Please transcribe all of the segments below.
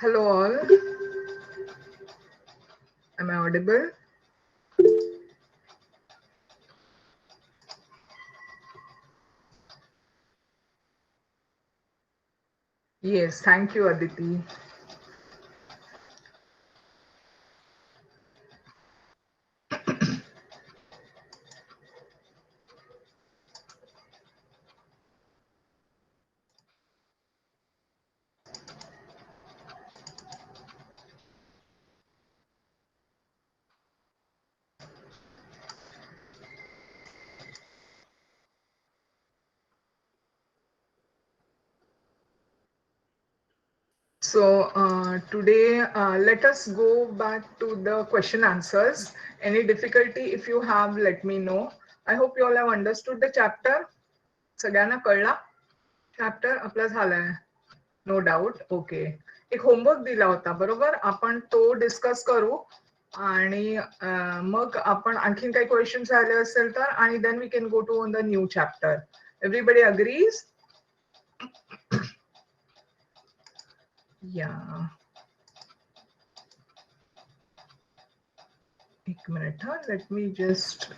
Hello all. Am I audible? Yes, thank you, Aditi. Today, let us go back to the question answers. Any difficulty, if you have, let me know. I hope you all have understood the chapter. सगळ्यांना कळला chapter आपला झालाय no doubt okay एक homework दिला होता बरोबर आपण तो डिस्कस करू आणि मग आपण आणखीन काही क्वेश्चन्स राहिले असेल तर आणि then we can go to on the new chapter everybody agrees या एक मिनिट हा let me just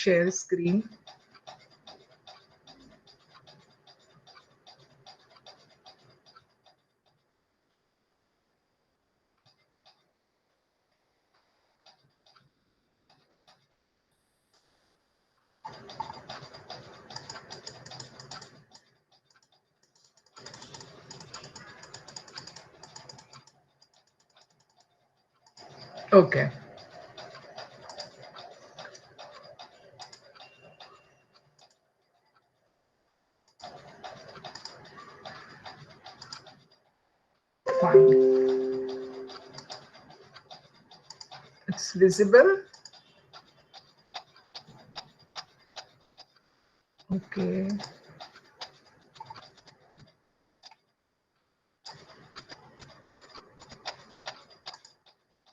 share screen okay fine it's visible okay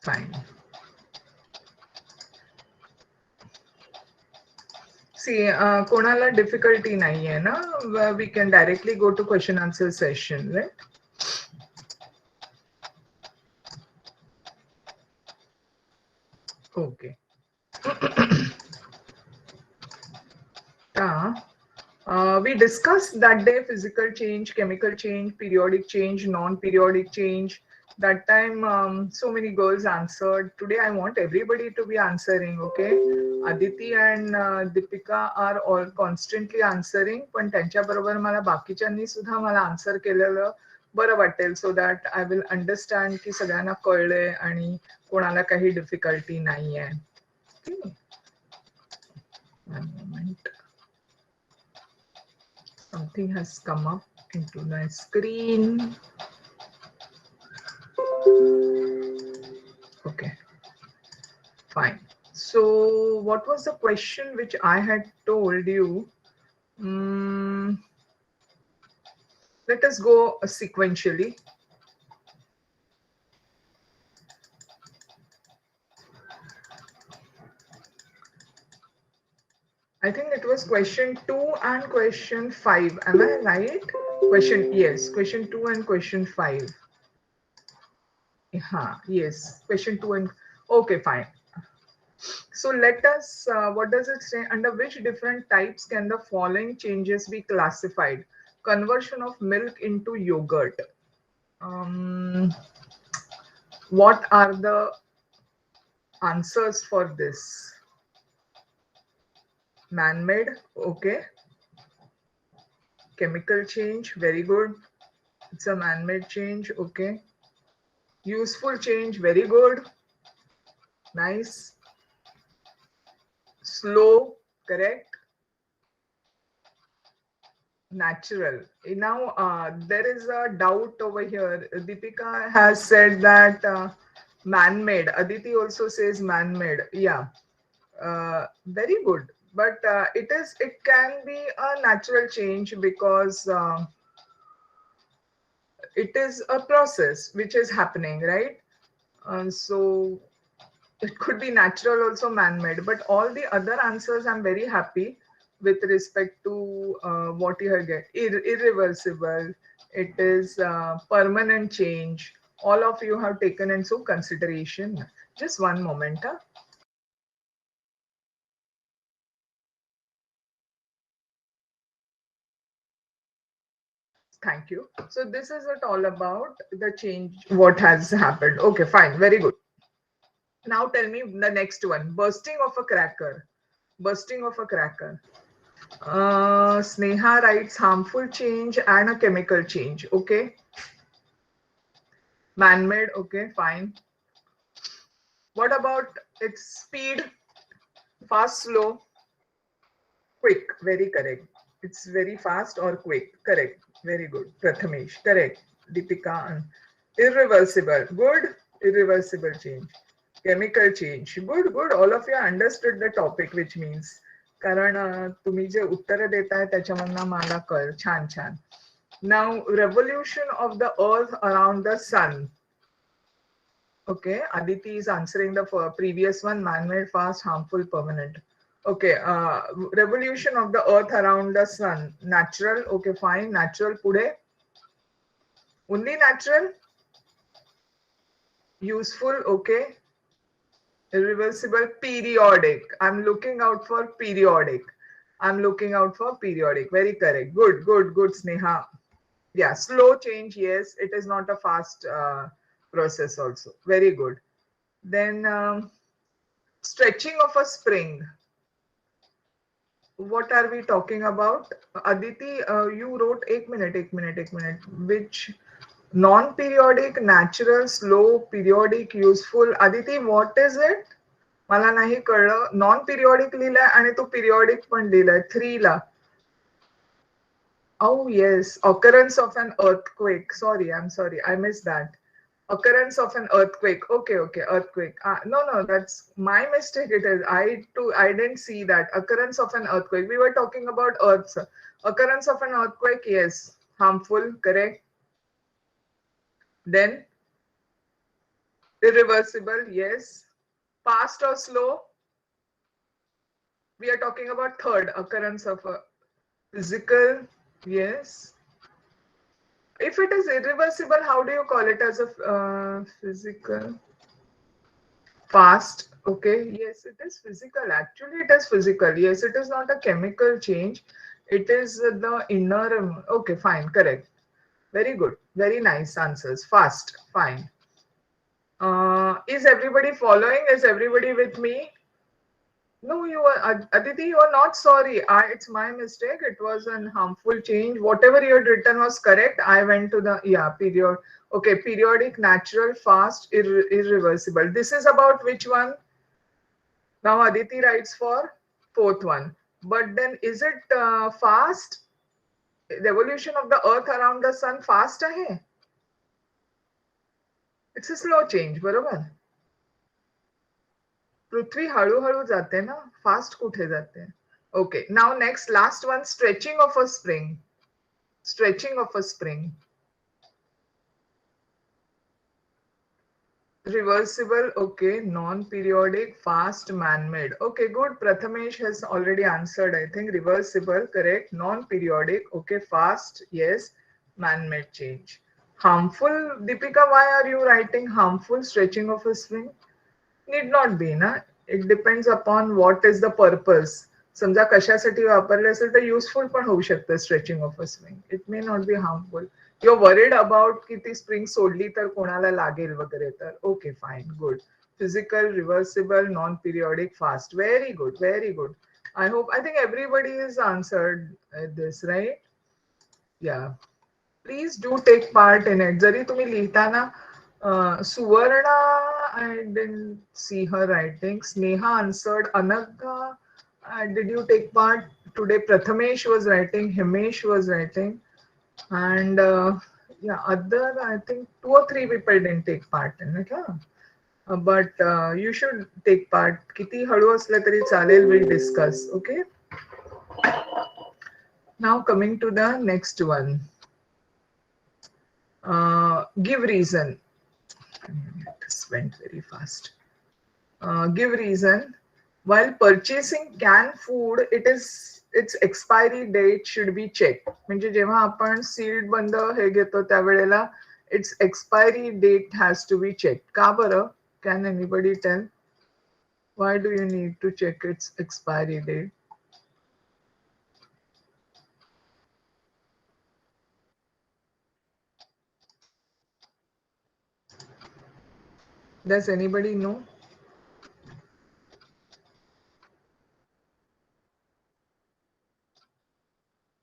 fine see कोणाला डिफिकल्टी नाही आहे ना we can directly go to question answer session right okay we discussed that day physical change, chemical change, periodic change, non-periodic change. That time, so many girls answered. Today, I want everybody to be answering. Okay, Aditi and Deepika are all constantly answering. पण त्यांच्याबरोबर मला बाकीच्यांनी सुद्धा मला answer केलेलं बरं वाटेल सो that I will understand की सगळ्यांना कळलंय आणि कोणाला काही डिफिकल्टी नाही आहे. One moment. Something has come up into my screen. Okay, fine. So, what was the question which I had told you? Let us go sequentially. I think it was question 2 and question 5. Am I right? Question, yes, question 2 and question 5. Yes, question 2 and okay, fine. So let us, what does it say? Under which different types can the following changes be classified? Conversion of milk into yogurt. What are the answers for this? Man-made, okay. Chemical change, very good. It's a man-made change, okay. Useful change, very good. Nice. Slow, correct. Natural. Now, there is a doubt over here. Deepika has said that man-made. Aditi also says man-made. Yeah, very good. But it can be a natural change because it is a process which is happening, right? So it could be natural, also man-made. But all the other answers, I'm very happy. with respect to what you have get. Irreversible, it is permanent change. All of you have taken into consideration. Just one moment. Huh? Thank you. So this is it all about the change, what has happened. Okay, fine, very good. Now tell me the next one. Bursting of a cracker. Bursting of a cracker. Sneha writes harmful change and a chemical change. Okay. Man-made. Okay, fine. What about its speed? Fast, slow, quick. Very correct. It's very fast or quick. Correct. Very good. Prathamesh. Correct. Deepika. Irreversible. Good. Irreversible change. Chemical change. Good, good. All of you understood the topic, which means कारण तुम्ही जे उत्तर देताय त्याच्यामधनं मला कळ छान छान. Now, revolution of the earth around the sun. Okay, Aditi is answering the previous one, man-made, fast, harmful, permanent. Okay, revolution of the earth around the sun. Natural, okay, fine. Natural, pude. Only natural. Useful, okay. Irreversible, periodic. I'm looking out for periodic. I'm looking out for periodic. Very correct. Good, good, good, Sneha. Yeah, slow change, yes. It is not a fast process also. Very good. Then stretching of a spring. What are we talking about? Aditi, you wrote, एक minute. Which non-periodic, natural, slow, periodic, useful. Aditi, what is it? मला नाही कळलं. Non periodic लिहिलंय आणि तो periodic पण लिहिलंय 3 ला. Oh yes, occurrence of an earthquake. Sorry, I'm sorry. I missed that. Occurrence of an earthquake. Okay, okay, earthquake. No, that's my mistake. It is. I didn't see that. Occurrence of an earthquake. We were talking about Earth. Occurrence of an earthquake. Yes, harmful. Correct. Then irreversible. Yes. Fast or slow. We are talking about third occurrence of a physical. Yes. If it is irreversible, how do you call it as a physical? Fast. Okay. Yes, it is physical. Actually, it is physical. Yes, it is not a chemical change. It is the inner. Okay, fine. Correct. Very good. Very nice answers. Fast. Fine. Is everybody following? Is everybody with me? No, you are Aditi. You are not sorry. It's my mistake. It was an harmful change. Whatever you had written was correct. I went to the period. Okay, periodic, natural, fast, irreversible. This is about which one? Now Aditi writes for fourth one. But then, is it fast? The evolution of the Earth around the sun fast hai? It's a slow change, बरोबर? पृथ्वी हळूहळू जाते ना, fast कुठे जाते? Okay, now next, last one, stretching of a spring. Stretching of a spring. Reversible, okay, non-periodic, fast, man-made. Okay, good. Prathamesh has already answered, I think. Reversible, correct. Non-periodic, okay, fast, yes. Man-made change. Harmful, Deepika, why are you writing harmful stretching of a spring? Need not be, na? It depends upon what is the purpose. समजा कशासाठी वापरले असेल तर useful पण होऊ शकतं stretching of a spring. It may not be harmful. You are worried about की ती स्प्रिंग सोडली तर कोणाला लागेल वगैरे तर okay fine good. Physical, reversible, non periodic, fast. Very good, very good. I hope, I think everybody is answered this, right? Yeah. Please do take part in it. जरी तुम्ही लिहिताना Suvarna, I didn't see her writing. Sneha answered. Anagha, did you take part today? Prathamesh was writing. Himesh was writing. And other, I think 2 or 3 people didn't take part in it. Huh? But you should take part. Kiti हळू असलं तरी चालेल, we'll discuss. Okay. Now coming to the next one. Give reason. This went very fast. Give reason. While purchasing canned food, it is its expiry date should be checked. म्हणजे जेव्हा आपण sealed बंद हे घेतो त्यावेळेला its expiry date has to be checked. का बरं? Can anybody tell? Why do you need to check its expiry date? Does anybody know?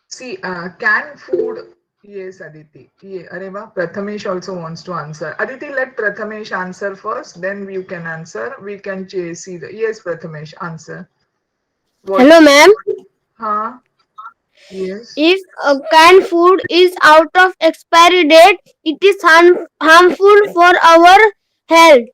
See, canned food. Yes, Aditi. Yeah, Areva, Prathamesh also wants to answer. Aditi, let Prathamesh answer first, then you can answer. We can see the. Yes, Prathamesh, answer. What? Hello, ma'am. Huh? Yes. If a canned food is out of expiry date, it is harmful for our health.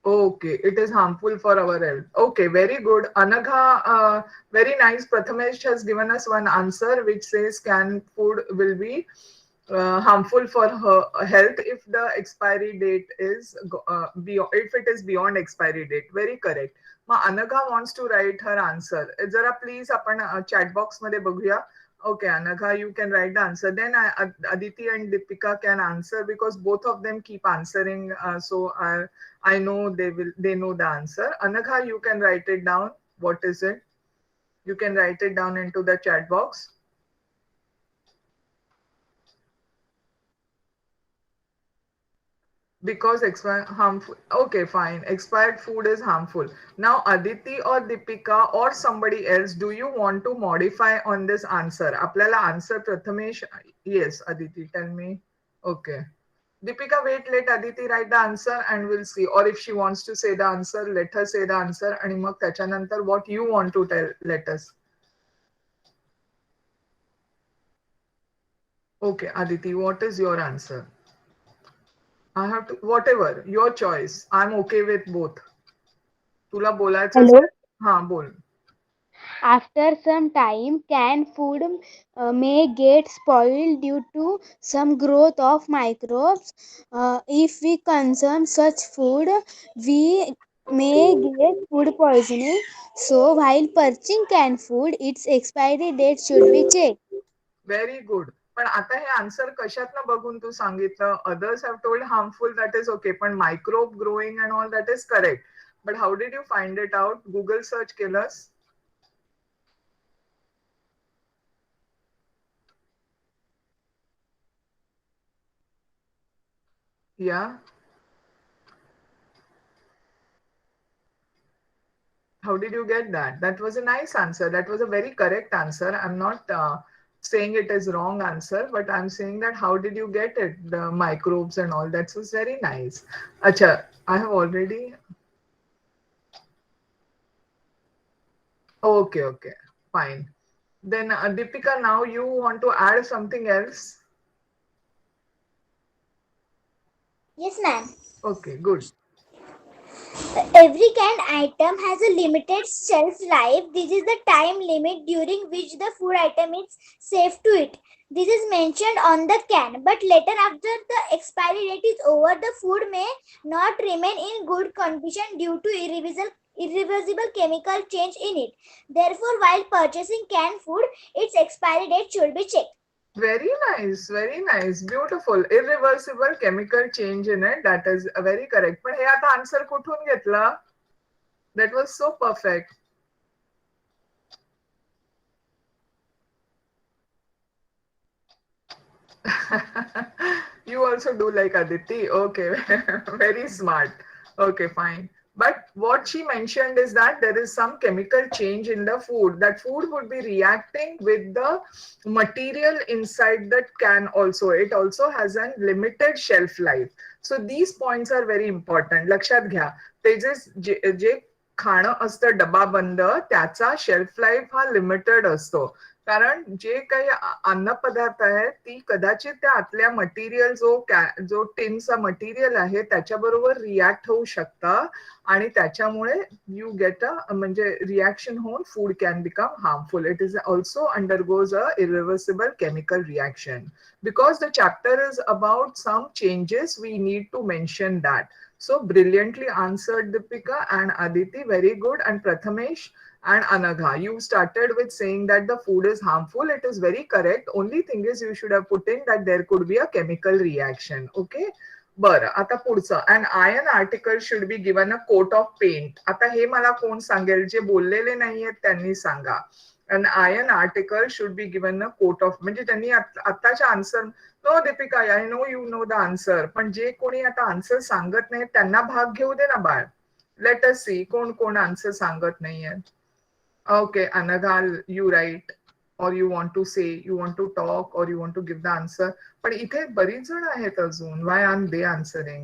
Okay, it is harmful for our health. Okay, very good. Anagha, very nice. Prathamesh has given us one answer which says canned food will be harmful for her health if the expiry date is beyond, if it is beyond expiry date. Very correct. Mug Anagha wants to write her answer. जरा please आपण chat box मध्ये बघूया. Okay, Anagha, you can write the answer. Then Aditi and Deepika can answer because both of them keep answering. So I know they know the answer. Anagha, you can write it down. What is it? You can write it down into the chat box. Because expired harmful. Okay, fine. Expired food is harmful. Now, Aditi or Deepika or somebody else, do you want to modify on this answer? Aplyala answer Prathamesh. Yes, Aditi, tell me. Okay. Deepika, wait, let Aditi write the answer and we'll see. Or if she wants to say the answer, let her say the answer. And मग त्याच्यानंतर what you want to tell, let us. Okay, Aditi, what is your answer? I have to, whatever, your choice. I'm okay with both. तुला बोलायचं Hello. असेल, हां बोल. After some time, canned food may get spoiled due to some growth of microbes. If we consume such food, we may get food poisoning. So, while purchasing canned food, its expiry date should be checked. Very good. पण आता हे answer कशातनं बघून तू सांगितलं? Others have told harmful, that is okay, पण microbe growing and all that is correct. But how did you find it out? Google search केलंस? Yeah, how did you get that? That was a nice answer. That was a very correct answer. I'm not saying it is wrong answer, but I'm saying that how did you get it? The microbes and all. That was very nice. Acha, I have already. Okay, okay, fine. Then Deepika, now you want to add something else? Yes, ma'am. Okay, good. Every canned item has a limited shelf life. This is the time limit during which the food item is safe to eat. This is mentioned on the can, but later, after the expiry date is over, the food may not remain in good condition due to irreversible chemical change in it. Therefore, while purchasing canned food, its expiry date should be checked. Very nice, very nice, beautiful. Irreversible chemical change in it. That is very correct. पण हे आता answer कुठून घेतला? That was so perfect. You also do like Aditi. Okay, very smart. Okay, fine. But what she mentioned is that there is some chemical change in the food. That food would be reacting with the material inside that can also. It also has a limited shelf life. So these points are very important. लक्षात घ्या. तेजेस जे खाणं असतं डबा बंद त्याचा shelf life हा limited असतो. कारण जे काही अन्न पदार्थ आहे ती कदाचित त्या आतल्या मटेरियल जो टिनचा मटेरियल आहे त्याच्याबरोबर रिॲक्ट होऊ शकतं आणि त्याच्यामुळे यू गेट अ म्हणजे रिॲक्शन होऊन food can become harmful. It is also undergoes a irreversible chemical reaction. Because the chapter is about some changes we need to mention that. So brilliantly answered, Deepika and Aditi. Very good. And Prathamesh, And Anagha, you started with saying that the food is harmful. It is very correct. Only thing is you should have put in that there could be a chemical reaction. Okay. बरं आता पुढचं and iron article should be given a coat of paint. आता हे मला कोण सांगेल, जे बोललेले नाहीयेत त्यांनी सांगा. An iron article should be given a coat of, म्हणजे त्यांनी आताच्या answer, no Deepika I know you know the answer, पण जे कोणी आता आन्सर सांगत नाही त्यांना भाग घेऊ दे ना बाळ. लेट अस सी कोण कोण आन्सर सांगत नाहीये. Okay Anagha, you write, or you want to say, you want to talk, or you want to give the answer. पण इथे बरीच जण आहेत अजून. Why aren't they answering?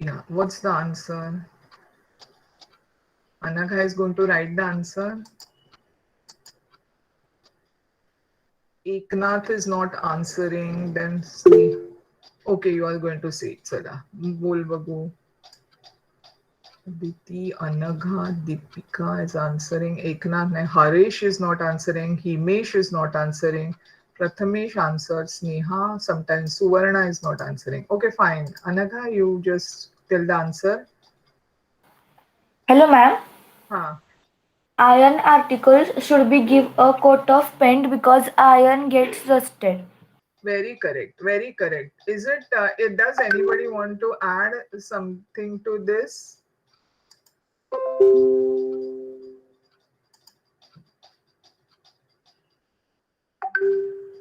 Yeah, what's the answer? Anagha is going to write the answer. Eknath is not answering. Then see. Okay, you are going to say. Chala, bol babu. Aditi, Anagha, Deepika is answering. Eknath, Harish is not answering. Himesh is not answering. Prathamesh answered. Sneha, sometimes Suvarna is not answering. Okay, fine. Anagha, you just tell the answer. Hello, ma'am. Huh. Iron articles should be give a coat of paint because iron gets rusted. Very correct. Very correct. Is it? Does anybody want to add something to this?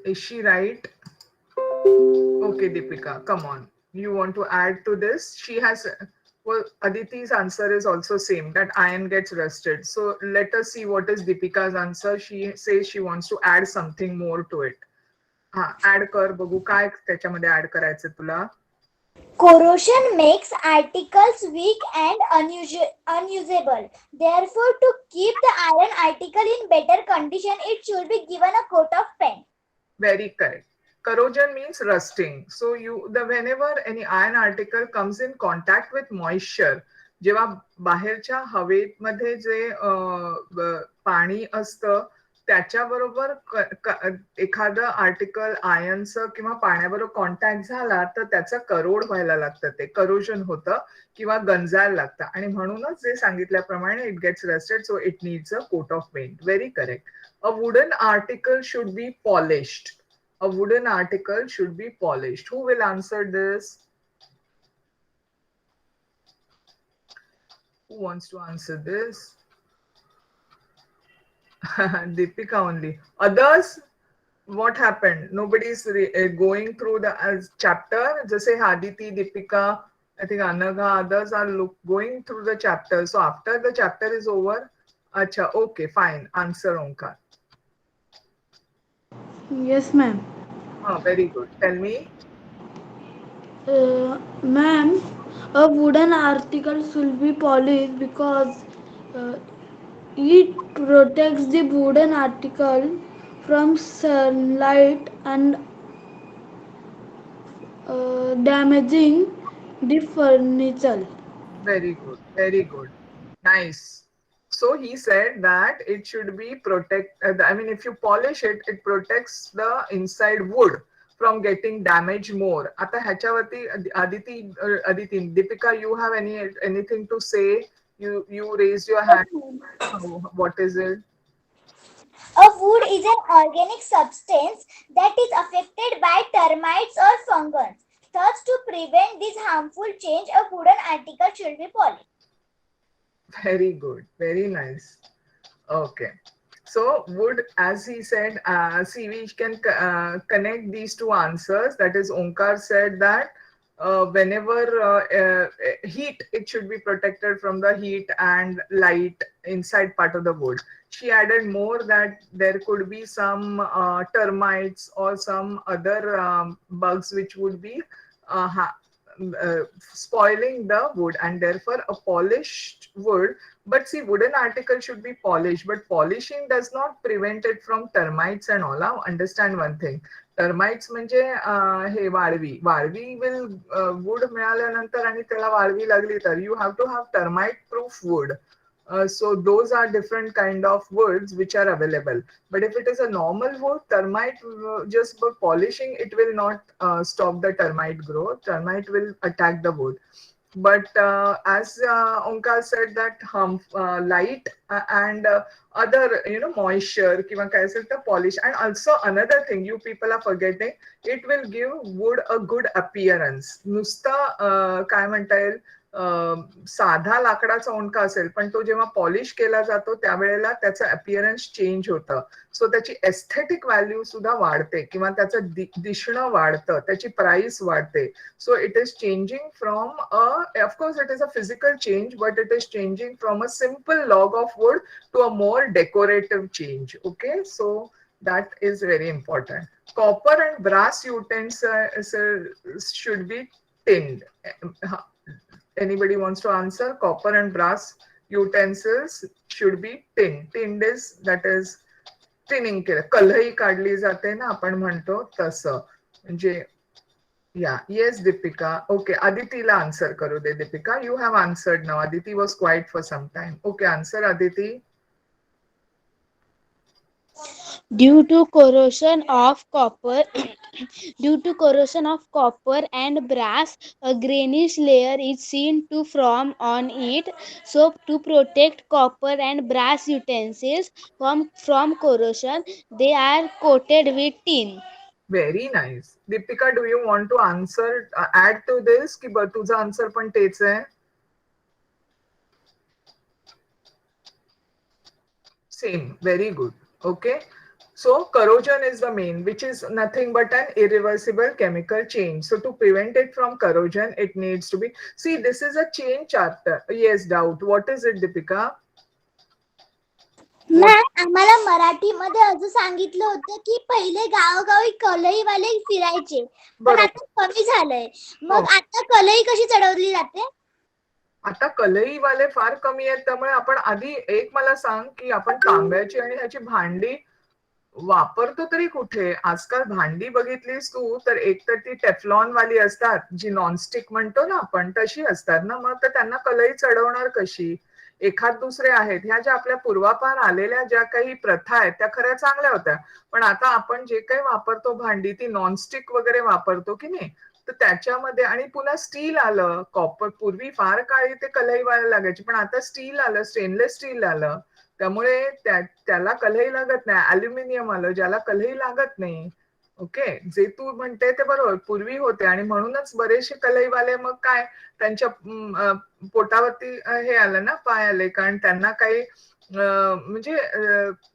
Is she right? Okay, Deepika, come on. You want to add to this? She has, well, Aditi's answer is also same, that iron gets rusted. So let us see what is Deepika's answer. She says she wants to add something more to it. हा, add कर बघू काय त्याच्यामध्ये add करायचं तुला. Corrosion makes articles weak and unusable. Therefore, to keep the iron article in better condition, it should be given a coat of paint. Very correct. Corrosion means rusting. So whenever any iron article comes in contact with moisture, जेव्हा बाहेरच्या हवेमध्ये जे पाणी असतं त्याच्याबरोबर एखादं article आयनचं किंवा पाण्याबरोबर contact झाला तर त्याचं करोड व्हायला लागतं, ते करोजन होतं किंवा गंजायला लागतं, आणि म्हणूनच जे सांगितल्याप्रमाणे it gets rusted, so it needs a coat of paint. Very correct. A wooden article should be polished. A wooden article should be polished. Who will answer this? Who wants to answer this? Deepika only. Others, what happened? Nobody is going through the chapter. Just say Aditi, Deepika, I think Anagha, others are going through the chapter. So after the chapter is over, acha, okay, fine. Answer, Omkar. Yes, ma'am. Oh, very good. Tell me. Ma'am, a wooden article should be polished because it protects the wooden article from sunlight and damaging the furniture. Very good. Very good. Nice. So he said that it should be I mean, if you polish it, it protects the inside wood from getting damaged more. Ata ह्याच्यावरती Aditi, Deepika, you have anything to say? You raised your hand. What is it? A wood is an organic substance that is affected by termites or fungus. Thus, to prevent this harmful change, a wooden article should be polished. Very good. Very nice. Okay. So wood, as he said, see, we can connect these two answers. That is, Omkar said that whenever heat, it should be protected from the heat and light inside part of the wood. She added more that there could be some termites or some other bugs which would be spoiling the wood, and therefore a polished wood. But see, wooden article should be polished, but polishing does not prevent it from termites and all. Now understand one thing. Termites म्हणजे हे वाळवी will wood मिळाल्यानंतर आणि त्याला वाळवी लागली तर you have to have termite proof wood. So those are different kind of woods which are available. But if it is a normal wood, termite, just by polishing, it will not stop the termite growth. Termite will attack the wood. but as Onkar said that light and other moisture किंवा काय असेल तर polish, and also another thing you people are forgetting, it will give wood a good appearance. नुसतं काय म्हणता येईल साधा लाकडाचा ओंडका असेल पण तो जेव्हा पॉलिश केला जातो त्यावेळेला त्याचं अपिअरन्स चेंज होतं. सो त्याची एस्थेटिक व्हॅल्यू सुद्धा वाढते किंवा त्याचं दिसणं वाढतं, त्याची प्राइस वाढते. So it is changing from of course, it is a physical change, but it is changing from a simple log of wood to a more decorative change. Okay, so that is very important. Copper and brass utensils should be tinned. Anybody wants to answer? Copper and brass utensils should be tinned. Tinned is, that is tinning केलं, कलही काढली जाते ना आपण म्हणतो तसं. म्हणजे yeah, yes, Deepika. Okay, Aditiला answer करू दे. Deepika, you have answered now. Aditi was quiet for some time. Okay, answer Aditi. Due to corrosion of copper, due to corrosion of copper and brass, a greenish layer is seen to form on it. So, to protect copper and brass utensils from corrosion, they are coated with tin. Very nice. Deepika, do you want to answer, add to this? की तुझं answer पण तेच आहे? Same. Very good. Okay. So corrosion is the main, which is nothing but an irreversible chemical change. So to prevent it from corrosion, it needs to be. See, this is a chain chapter. Yes, doubt. What is it, Deepika? Ma'am आम्हाला मराठीमध्ये असं सांगितलं होतं की पहिले गावोगावी कलईवाले फिरायचे, पण आता कमी झालंय. मग आता कलई कशी चढवली जाते? आता कलईवाले फार कमी आहेत, त्यामुळे आपण आधी एक मला सांग की आपण तांब्याची आणि ह्याची भांडी वापरतो तरी कुठे? आजकाल भांडी बघितलीस तू तर एक तर ती टेफ्लॉन वाली असतात, जी नॉनस्टिक म्हणतो ना आपण, तशी असतात ना. मग तर त्यांना कलई चढवणार कशी? एखाद दुसरे आहेत. ह्या ज्या आपल्या पूर्वापार आलेल्या ज्या काही प्रथा आहेत त्या खऱ्या चांगल्या होत्या, पण आता आपण जे काही वापरतो भांडी ती नॉनस्टिक वगैरे वापरतो की नाही, तर त्याच्यामध्ये आणि पुन्हा स्टील आलं. कॉपर पूर्वी फार काळी ते कलई व्हायला लागायची, पण आता स्टील आलं, स्टेनलेस स्टील आलं, त्यामुळे त्याला कलई लागत नाही. अल्युमिनियम आलं ज्याला कलई लागत नाही. ओके, जे तू म्हणते ते बरोबर, पूर्वी होते आणि म्हणूनच बरेचसे कलईवाले मग काय त्यांच्या पोटावरती हे आलं ना, पाय आले, कारण त्यांना काही म्हणजे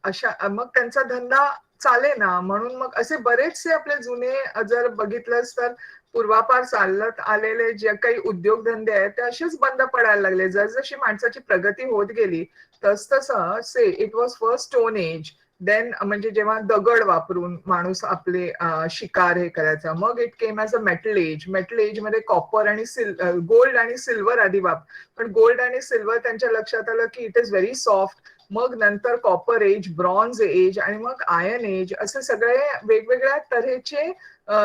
अशा मग त्यांचा धंदा चाले ना, म्हणून मग असे बरेचसे आपले जुने जर बघितलंस तर पूर्वापार चालत आलेले जे काही उद्योगधंदे आहेत ते असेच बंद पडायला लागले. जसजशी माणसाची प्रगती होत गेली तस तसं say it was first stone age, then म्हणजे जेव्हा दगड वापरून माणूस आपले शिकार हे करायचा, मग it came as a metal age. Metal age मध्ये कॉपर आणि गोल्ड आणि सिल्वर आधी पण गोल्ड आणि सिल्वर त्यांच्या लक्षात आलं की इट इज व्हेरी सॉफ्ट. मग नंतर कॉपर एज, ब्रॉन्झ एज आणि मग आयर्न एज, असे सगळे वेगवेगळ्या तऱ्हेचे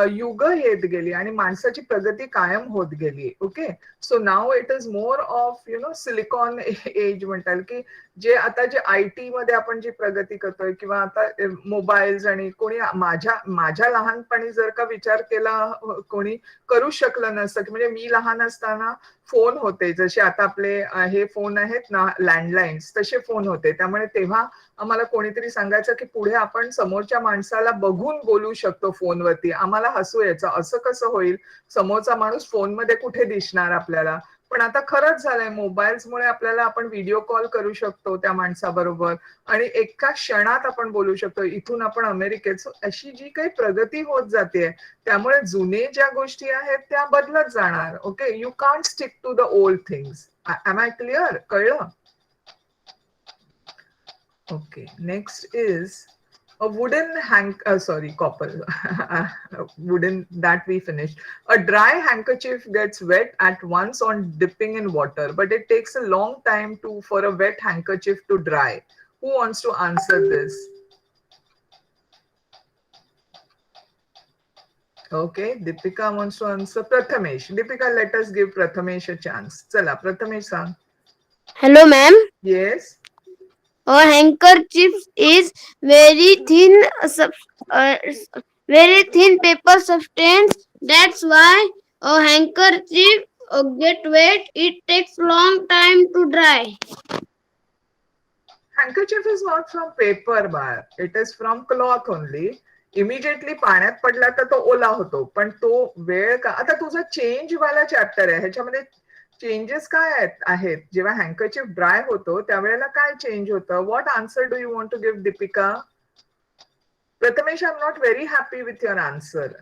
युग येत गेली आणि माणसाची प्रगती कायम होत गेली. Okay, so now it is more of silicon age म्हणता येईल, की जे आता जे आय टी मध्ये आपण जी प्रगती करतोय किंवा आता मोबाईल्स, आणि कोणी माझ्या लहानपणी जर का विचार केला कोणी करू शकलं नसतं, की म्हणजे मी लहान असताना फोन होते जसे आता आपले हे फोन आहेत ना लँडलाईन्स, तसे फोन होते. त्यामुळे तेव्हा आम्हाला कोणीतरी सांगायचं की पुढे आपण समोरच्या माणसाला बघून बोलू शकतो फोनवरती. आम्हाला हसू यायचं, असं कसं होईल, समोरचा माणूस फोनमध्ये कुठे दिसणार आपल्याला. पण आता खरंच झालंय, मोबाईल्समुळे आपल्याला आपण व्हिडिओ कॉल करू शकतो त्या माणसाबरोबर आणि एका क्षणात आपण बोलू शकतो. इथून आपण अमेरिकेत. अशी जी काही प्रगती होत जाते त्यामुळे जुने ज्या गोष्टी आहेत त्या बदलत जाणार. Okay, you can't stick to the old things. Am I clear? कळलं? Okay, next is a wooden sorry, copper. Wooden, that we finished. A dry handkerchief gets wet at once on dipping in water, but it takes a long time for a wet handkerchief to dry. Who wants to answer this? Okay, Deepika wants to answer. Prathamesh. Deepika, let us give Prathamesh a chance. Chala, Prathamesh san. Hello, ma'am. Yes. A handkerchief is very thin, very thin paper substance. That's why a handkerchief get wet, it takes long time to dry. Handkerchief is not from paper bar. It is from cloth only. Immediately पाण्यात पडला तर तो ओला होतो, पण तो वेळ का आता तुझा चेंज वाला चॅप्टर आहे, ह्याच्यामध्ये चेंजेस काय आहेत जेव्हा हँकरचीफ ड्राय होतो त्यावेळेला काय चेंज होतं? What answer do you want to give Deepika? Prathamesh, I am not very happy with your answer.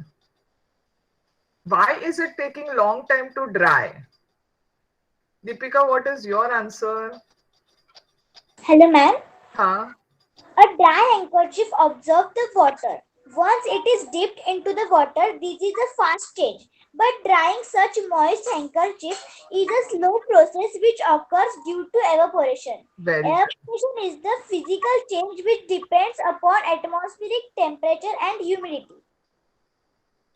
Why is it taking long time to dry? Deepika, what is your answer? Hello, ma'am. Huh? A dry handkerchief absorbs the water. Once it is dipped into the water, this is a fast change. But drying such moist handkerchief is a slow process which occurs due to evaporation. Very Evaporation is the physical change which depends upon atmospheric temperature and humidity.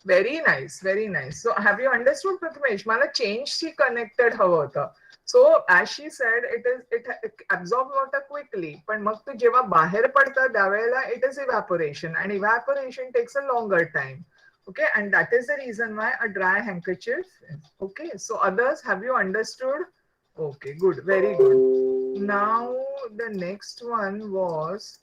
Very nice, very nice. So have you understood, Prathamesh? मला change she connected हवं होतं. So as she said, it absorbs water quickly. पण मग ते जेव्हा बाहेर पडतं त्यावेळेला it is evaporation, and evaporation takes a longer time. Okay, and that is the reason why a dry handkerchief. Okay, so others, have you understood? Okay, good, very good. Now the next one was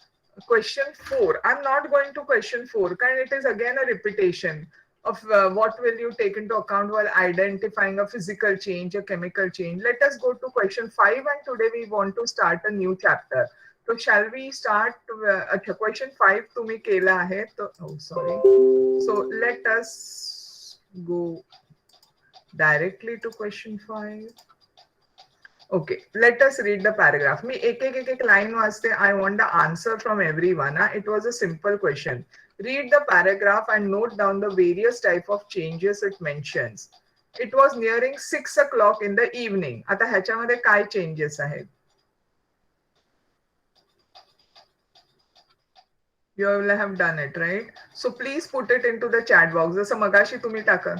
question 4. I'm not going to question 4, and it is again a repetition of what will you take into account while identifying a physical change, a chemical change. Let us go to question 5, and today we want to start a new chapter. So shall we start question 5 तुम्ही केला आहे तो, oh sorry. So let us go directly to question 5. Okay, let us read the paragraph. मी एक line वाचते. I want the answer from everyone. It was a simple question. Read the paragraph and note down the various type of changes it mentions. It was nearing 6 o'clock in the evening. आता ह्याच्यामध्ये काय changes आहेत? You will have done it, right? So please put it into the chat box. जसं मगाशी तुम्ही टाका.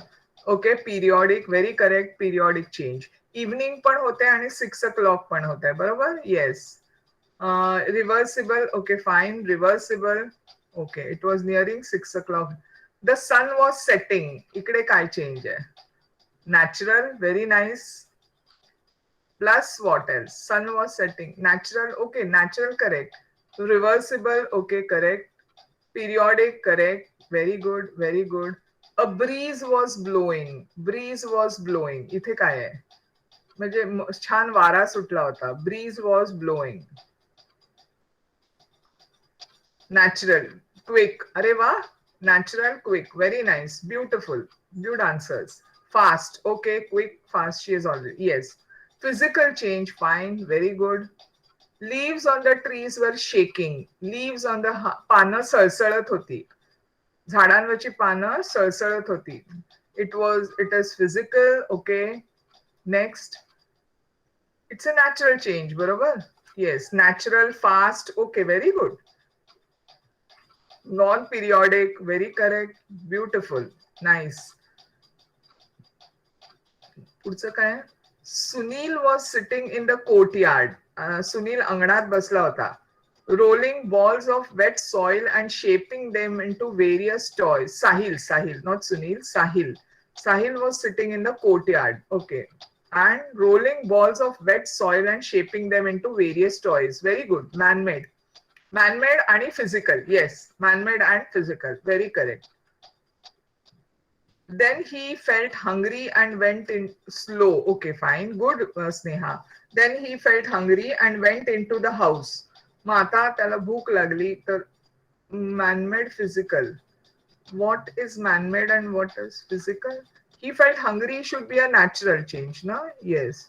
Okay, periodic, very correct, periodic change. Evening पण होते आणि 6 o'clock पण होते, बरोबर? Yes. Reversible, okay, fine. Reversible, okay. It was nearing 6 o'clock. The sun was setting. इकडे काय change आहे? Natural, very nice. Plus what else? Sun was setting. Natural, okay, natural, correct. Reversible, okay, correct. Periodic, correct. Very good, very good. A breeze was blowing. Breeze was blowing. इथे काय आहे? म्हणजे छान वारा सुटला होता. Breeze was blowing. Natural, quick. अरे वा, natural, quick. Very nice, beautiful, good answers. Fast, okay, quick, fast. She is already, yes. Physical change, fine, very good. Leaves on the trees were shaking. Leaves on the पानं सळसळत होती. झाडांवरची पानं सळसळत होती. It is physical, okay. Next. It's a natural change, बरोबर? Yes, natural, fast, okay, very good. Non-periodic, very correct, beautiful, nice. पुढचं काय? Sunil was sitting in the courtyard. Sunil अंगणात बसला होता. Rolling balls of wet soil and shaping them into various toys. Sahil, not Sunil, Sahil. Sahil was sitting in the courtyard. Okay. And rolling balls of wet soil and shaping them into various toys. Very good. Man-made. Man-made and physical. Yes. Man-made and physical. Very correct. Then he felt hungry and went in slow. Okay, fine. Good, Sneha. Then he felt hungry and went into the house. मग आता त्याला भूक लागली तर man-made, physical. What is man-made and what is physical? He felt hungry should be a natural change, no? Yes.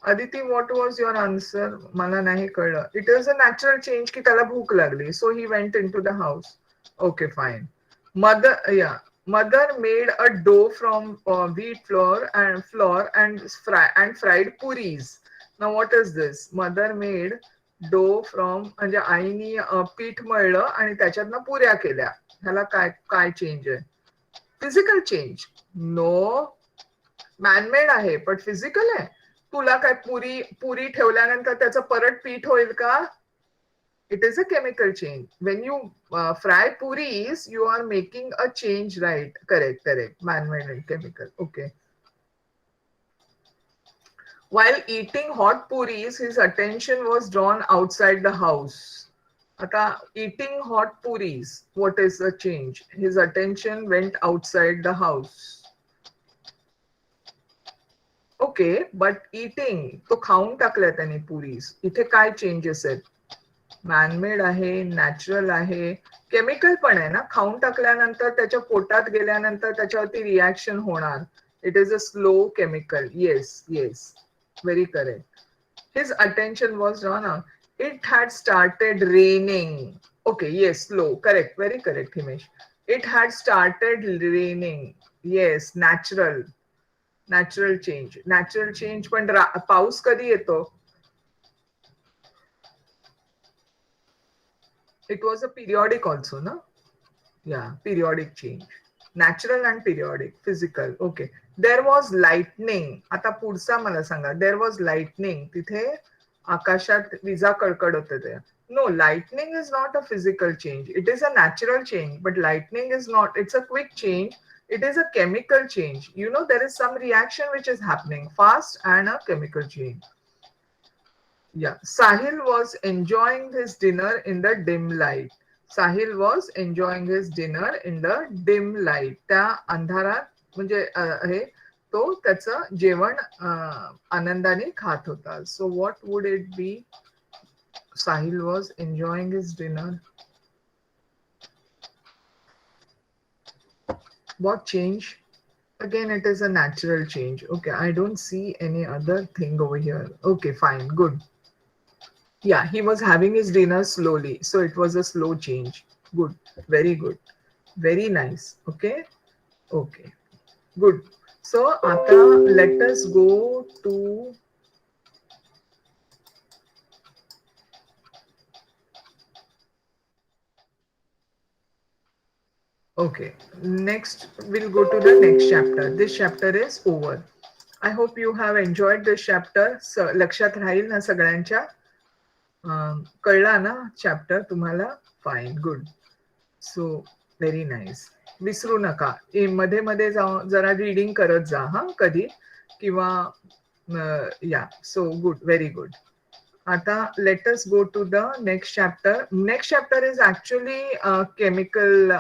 Aditi, what was your answer? मला नाही कळलं. It is a natural change की त्याला भूक लागली. So he went into the house. Okay, fine. Mother made a dough from wheat flour and fried puris. Now what is this? Mother made dough from, म्हणजे आईनी पीठ मळलं आणि त्याच्यातनं पुऱ्या केल्या. ह्याला काय चेंज आहे? Physical change. नो, मॅनमेड आहे पण फिजिकल आहे. तुला काय पुरी ठेवल्यानंतर त्याचं परत पीठ होईल का? It is a chemical change. When you fry puris, you are making a change, right? Correct. Man-made and chemical. Okay. while eating hot puris, his attention was drawn outside the house. Ata eating hot puris, what is the change? His attention went outside the house. Okay, but eating तो खाऊन टाकल्या त्यांनी पुरीज. इथे काय changes आहेत? Man-made आहे, natural आहे, chemical पण आहे ना. खाऊन टाकल्यानंतर त्याच्या पोटात गेल्यानंतर त्याच्यावरती रिॲक्शन होणार. It is a slow chemical. Yes yes, very correct. His attention was drawn out. It had started raining. Okay, yes, slow, correct, very correct Himesh. It had started raining. Yes, natural. Natural change. Natural change पण पाऊस कधी येतो? It was a periodic also ना. या, periodic change. Natural and periodic. Physical. Okay. There was lightning. आता पुढचा मला सांगा. There was lightning. तिथे आकाशात विजा कडकडत होत्या. No, lightning is not a physical change. It is a natural change, but lightning is not. It's a quick change. It is a chemical change. You know, there is some reaction which is happening fast and a chemical change. Yeah. Sahil was enjoying his dinner in the dim light. Sahil was enjoying his dinner in the dim light. त्या अंधारात म्हणजे हे तो त्याचं जेवण आनंदाने खात होता. So what would it be? Sahil was enjoying his dinner. What change? Again, it is a natural change. Okay, I don't see any other thing over here. Okay, fine, good. Yeah, he was having his dinner slowly. So it was a slow change. Good, very good. Very nice. Okay, okay, good. So, Ata, let us go to okay, next we'll go to the next chapter. This chapter is over. I hope you have enjoyed this chapter. So, लक्षात राहील ना सगळ्यांच्या? कळला ना chapter तुम्हाला? Fine, good. So very nice. विसरू नका, मध्ये मध्ये जाऊन जरा रीडिंग करत जा हा कधी, किंवा या. So good, very good. आता let us go to the next chapter. Next chapter is actually chemical.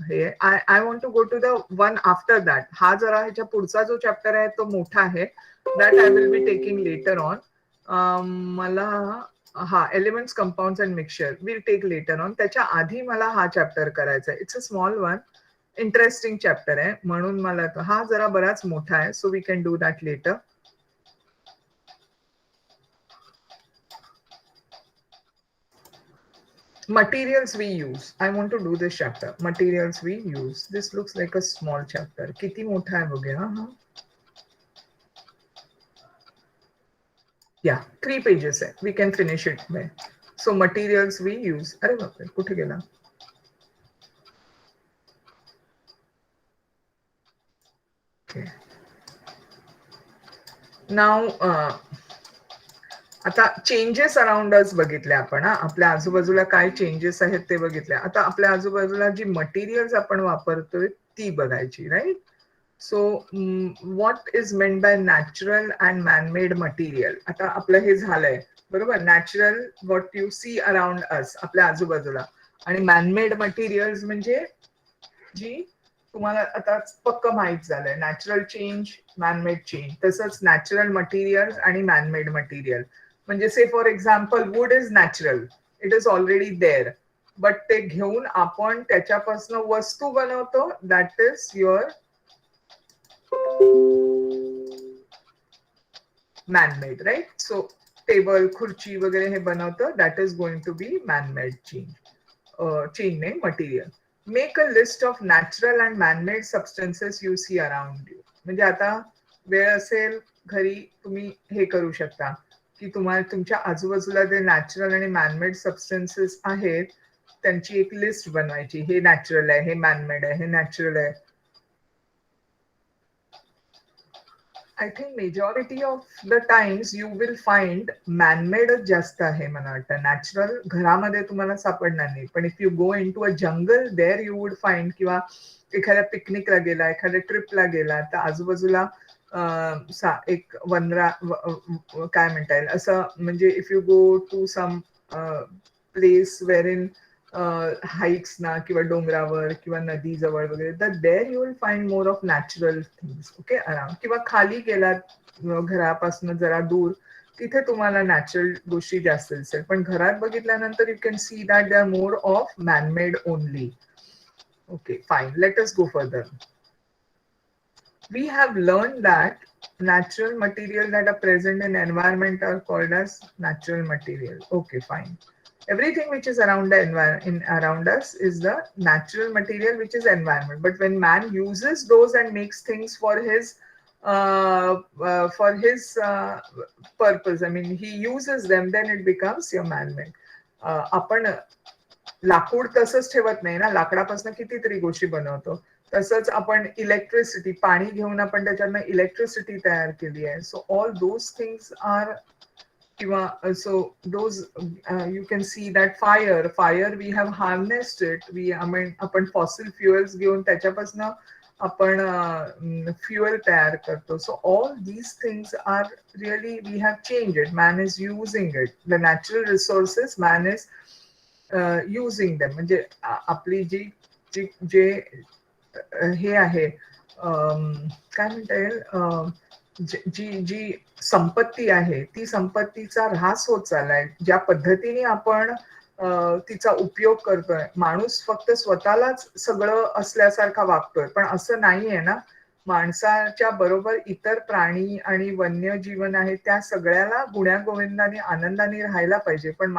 हे I want to go to the one after that. हा जरा ह्याच्या पुढचा जो चॅप्टर आहे तो मोठा आहे. That I will be taking later on. मला हा elements, compounds and mixture will take later on. त्याच्या आधी मला हा चॅप्टर करायचा आहे. It's a small one, interesting chapter आहे, म्हणून मला हा जरा बराच मोठा आहे. So we can do that later. Materials we use. I want to do this chapter. Materials we use. This looks like a small chapter. किती मोठा आहे बघूया हा. Yeah, 3 pages आहे. We can finish it by. So materials we use. अरे बापरे, कुठे गेला? Okay. Now, आता चेंजेस अराउंड अस बघितले आपण. आपल्या आजूबाजूला काय चेंजेस आहेत ते बघितले. आता आपल्या आजूबाजूला जी मटेरियल्स आपण वापरतोय ती बघायची, right? So what is meant by natural and manmade material. आता आपलं हे झालंय बरोबर. Natural what you see around us, आपल्या आजूबाजूला, आणि मॅनमेड मटेरियल्स म्हणजे जी तुम्हाला आता पक्क माहित झालंय. Natural change, manmade change. तसंच नॅचरल मटेरियल आणि मॅनमेड मटेरियल म्हणजे say for example wood is natural, it is already there, but ते घेऊन आपण त्याच्यापासून वस्तू बनवतो. That is your manmade, right? So table, खुर्ची वगैरे हे बनवतं. That is going to be manmade change. Change नाही, material. Make a list of natural and manmade substances you see around you. म्हणजे आता वेळ असेल घरी, तुम्ही हे करू शकता की तुम्हाला तुमच्या आजूबाजूला जे नॅचरल आणि मॅनमेड सबस्टन्सेस आहेत त्यांची एक लिस्ट बनवायची. हे नॅचरल आहे, हे मॅनमेड आहे, हे नॅचरल आहे. I think majority of the times you will find मॅनमेडच जास्त आहे मला वाटतं. नॅचरल घरामध्ये तुम्हाला सापडणार नाही. पण if you go into a jungle, there you would find, किंवा एखाद्या पिकनिकला गेला, एखाद्या ट्रिपला गेला तर आजूबाजूला एक वनरा काय म्हणता येईल असं, म्हणजे if you go to some place where in heights ना किंवा डोंगरावर किंवा नदी जवळ वगैरे, तर there you will find more of natural things. Okay, around. किंवा खाली गेलात घरापासून जरा दूर, तिथे तुम्हाला नॅचरल गोष्टी जास्त दिसेल. पण घरात बघितल्यानंतर you can see that they are more of manmade only. Okay, fine. Let us go further. We have learned that natural material that are present in environment are called as natural material. Okay, fine. Everything which is around the around us is the natural material, which is environment. But when man uses those and makes things for his purpose, I mean he uses them, then it becomes your man-made. आपण लाकूड तसंच ठेवत नाही ना, लाकडापासून कितीतरी गोष्टी बनवतो. तसंच आपण इलेक्ट्रिसिटी, पाणी घेऊन आपण त्याच्यातनं इलेक्ट्रिसिटी तयार केली आहे. So all those things are, किंवा so those you can see that fire we have harnessed it. आपण फॉसिल फ्युएल्स घेऊन त्याच्यापासून आपण फ्युएल तयार करतो. So all these things are really we have change it. Man is using it. The natural resources man is using them. म्हणजे आपली जी जे हे आहे, काय म्हणता येईल, जी जी संपत्ती आहे, ती संपत्तीचा ऱ्हास होत चाललाय. ज्या पद्धतीने आपण तिचा उपयोग करतोय, माणूस फक्त स्वतःलाच सगळं असल्यासारखा वागतोय, पण असं नाहीये ना. माणसाच्या बरोबर इतर प्राणी आणि वन्य जीवन आहे, त्या सगळ्याला गुण्यागोविंदाने आनंदाने राहायला पाहिजे. पण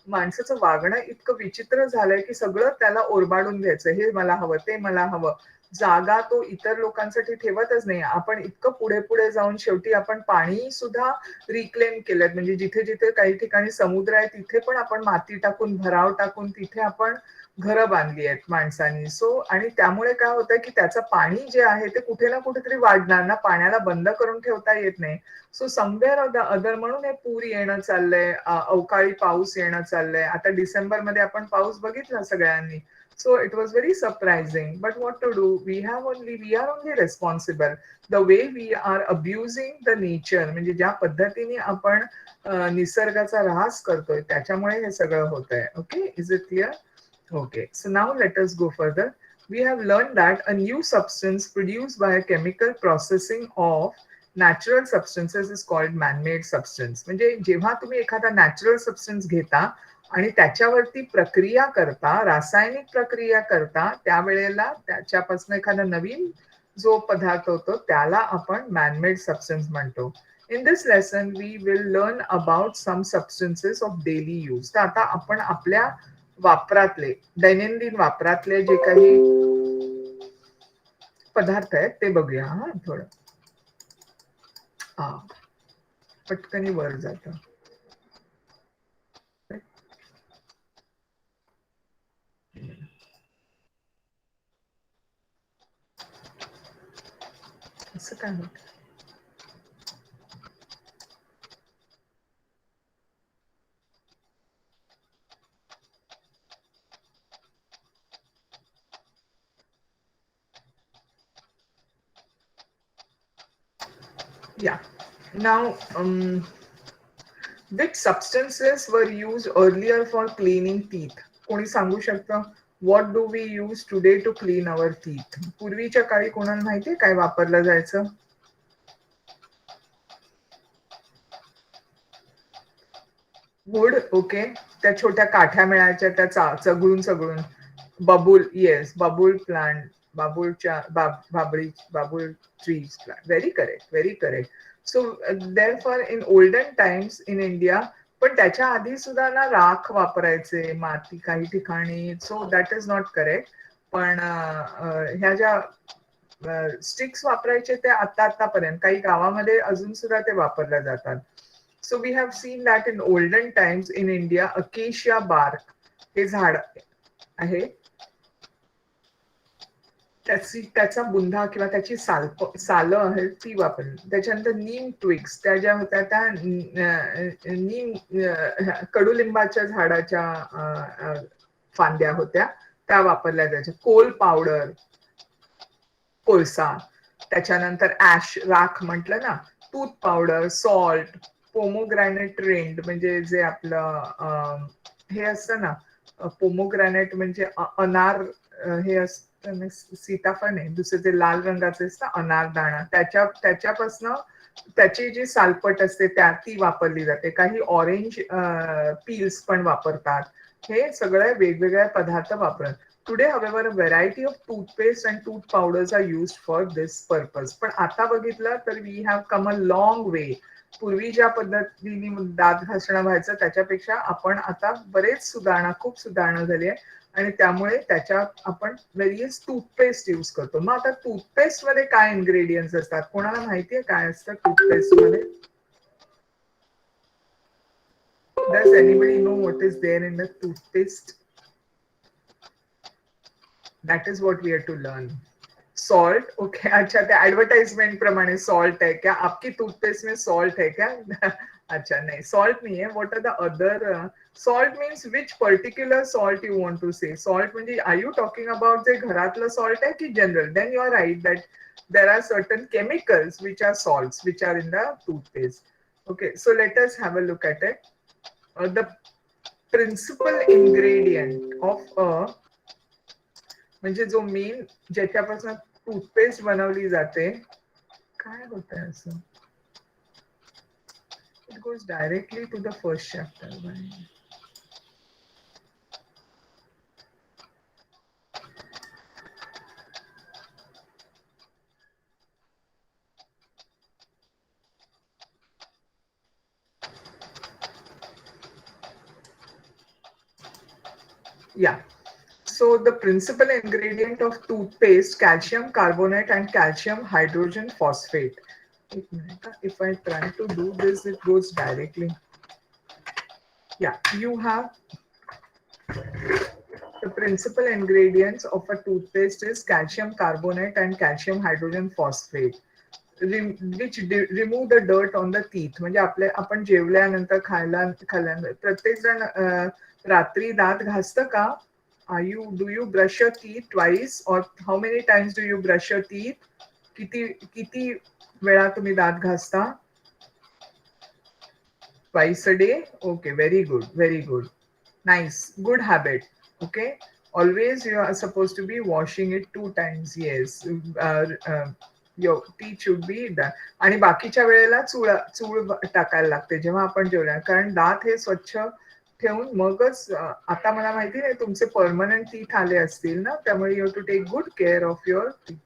माणसाचं वागणं इतकं विचित्र झालंय की सगळं त्याला ओरबाडून घ्यायचं. हे मला हवं, ते मला हवं. जागा तो इतर लोकांसाठी ठेवतच नाही. आपण इतकं पुढे पुढे जाऊन शेवटी आपण पाणी सुद्धा रिक्लेम केलं. म्हणजे जिथे जिथे काही ठिकाणी समुद्र आहे, तिथे पण आपण माती टाकून, भराव टाकून तिथे आपण घरं बांधली आहेत माणसांनी. सो आणि त्यामुळे काय होतंय की त्याचं पाणी जे आहे ते कुठे ना कुठेतरी वाढणार ना. पाण्याला बंद करून ठेवता येत नाही. सो समवेअर ऑफ द अदर म्हणून हे पूर येणं चाललंय, अवकाळी पाऊस येणं चाललंय. आता डिसेंबरमध्ये आपण पाऊस बघितला सगळ्यांनी. So it was very surprising. But what to do? We are only responsible. The way we are abusing the nature, म्हणजे ज्या पद्धतीने आपण निसर्गाचा ऱ्हास करतोय, त्याच्यामुळे हे सगळं होतंय. Okay, is it clear? Okay, so now let us go further. We have learned that a new substance produced by a chemical processing of natural substances is called man-made substance. म्हणजे जेव्हा तुम्ही एखादा नॅचरल सबस्टन्स घेता आणि त्याच्यावरती प्रक्रिया करता, रासायनिक प्रक्रिया करता, त्यावेळेला त्याच्यापासून एखादा नवीन जो पदार्थ होतो त्याला आपण मॅनमेड सबस्टन्स म्हणतो. In this lesson we will learn about some substances of daily use. तर आता आपण आपल्या वापरातले, दैनंदिन वापरातले जे काही पदार्थ आहेत ते बघूया. हा, थोडं पटकनी वर जातं. असं काय होतं? Yeah. Now, which substances were used earlier for cleaning teeth? कोणी सांगू शकतं? What do we use today to clean our teeth? पूर्वीच्या काळी कोणाला माहितीये काय वापरलं जायचं? वूड. ओके, त्या छोट्या काठ्या मिळायच्या, त्या चगळून बबूल. येस, बबूल plant, बाबूलच्या Babul trees plant. Very correct, very correct. So therefore in olden times in India, पण त्याच्या आधी सुद्धा ना राख वापरायचे, माती काही ठिकाणी. So that is not correct. पण ह्या ज्या स्टिक्स वापरायचे ते आतापर्यंत काही गावामध्ये अजून सुद्धा ते वापरल्या जातात. So we have seen that in olden times in India, acacia bark हे झाड आहे, त्याचा बुंधा किंवा त्याची सालं आहेत ती वापरली. त्याच्यानंतर नीम ट्विग्स, त्या ज्या होत्या त्या नीम कडुलिंबाच्या झाडाच्या फांद्या होत्या, त्या वापरल्या जायच्या. कोल पावडर, कोळसा. त्याच्यानंतर ऍश राख म्हटलं ना, टूथ पावडर, सॉल्ट, पोमोग्रॅनेट रिंड म्हणजे जे आपलं हे असतं ना, पोमोग्रॅनेट म्हणजे अनार हे असतं ना, सीताफळ नाही, दुसरं ते लाल रंगाचं असतं अनारदाणा, त्याच्यापासनं त्याची जी सालपट असते ती वापरली जाते. काही ऑरेंज पील्स पण वापरतात. हे सगळे वेगवेगळे पदार्थ वापरतात. टुडे हवेवर variety of toothpaste and tooth powders are used for this purpose. पण आता बघितलं तर we have come a long way. पूर्वी ज्या पद्धतीने दात घासणं व्हायचं त्याच्यापेक्षा आपण आता खूप सुधारणा झाली आहे आणि त्यामुळे त्याच्यात आपण व्हेरियस टूथपेस्ट यूज करतो. मग आता टूथपेस्ट मध्ये काय इन्ग्रेडियंट्स असतात, कोणाला माहितीये काय असतं टूथपेस्ट मध्ये? Does anybody know what is there in the toothpaste? That is what we are to learn. Salt, okay, अच्छा, त्या ऍडव्हर्टाइजमेंट प्रमाणे सॉल्ट है क्या, आपकी टूथपेस्ट में सॉल्ट है क्या? अच्छा, नहीं सॉल्ट नहीं है. What are the other salt means which particular salt you want to say? Salt म्हणजे आर यू टॉकिंग अबाउट जे घरातलं सॉल्ट आहे की general? Then you are right that there are certain chemicals which are salts which are in the toothpaste. Okay, so let us have a look at it. The principal ingredient of a म्हणजे जो main ज्याच्यापासून toothpaste बनवली जाते, काय होत आहे असं? It goes directly to the first chapter. Yeah. So the principal ingredient of toothpaste, calcium carbonate and calcium hydrogen phosphate. If I try to do this, it goes directly. Yeah, you have the principal ingredients of a toothpaste is calcium carbonate and calcium hydrogen phosphate, which remove the dirt on the teeth. म्हणजे आपण जेवल्यानंतर खाल्ल्यानंतर प्रत्येक जण रात्री दात घासतं का? Do you brush your teeth twice or how many times do you brush your teeth? किती वेळा तुम्ही दात घासता? Twice a day? Okay, very good, very good. Nice, good habit. Okay, always you are supposed to be washing it 2 times. Yes, your teeth should be done. आणि बाकीच्या वेळेला चूळ टाकायला लागते जेव्हा आपण जेवल्या, कारण दात हे स्वच्छ ठेवून मगच आता मला माहिती नाही तुमचे परमनंट टीथ आले असतील ना, त्यामुळे you have to take good care of your teeth.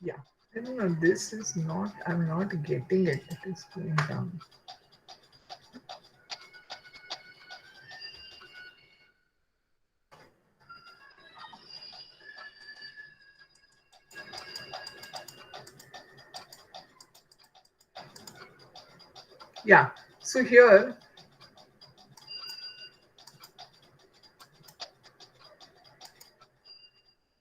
Yeah. No, this is not, I'm not getting it. It is going down. Yeah. So here,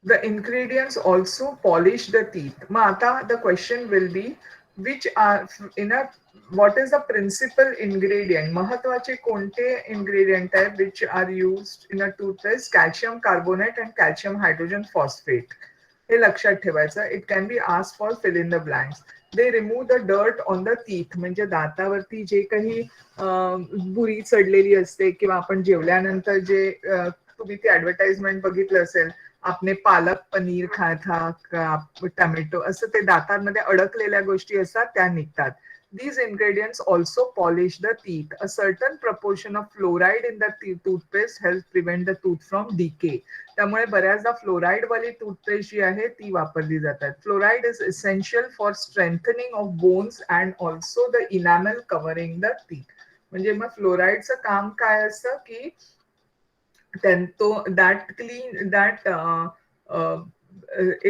the ingredients also polish the teeth. मग आता the question will be which are in a what is the principal ingredient? महत्वाचे कोणते ingredient आहे which are used in a toothpaste? Calcium carbonate and calcium hydrogen phosphate. हे लक्षात ठेवायचं. It can be asked for fill in the blanks. They remove the dirt on the teeth. म्हणजे दातावरती जे काही बुरी चढलेली असते किंवा आपण जेवल्यानंतर जे तुम्ही ती ऍडव्हर्टाइजमेंट बघितलं असेल, आपने पालक पनीर खाया था का टोमॅटो, असं ते दातांमध्ये अडकलेल्या गोष्टी असतात त्या निघतात. These ingredients also polish the teeth. A certain proportion of fluoride in the toothpaste helps prevent the tooth from decay. त्यामुळे बऱ्याचदा फ्लोराईड वाली टूथपेस्ट जी आहे ती वापरली जातात. Fluoride is essential for strengthening of bones and also the enamel covering the teeth. म्हणजे मग फ्लोराईडचं काम काय असतं की that clean that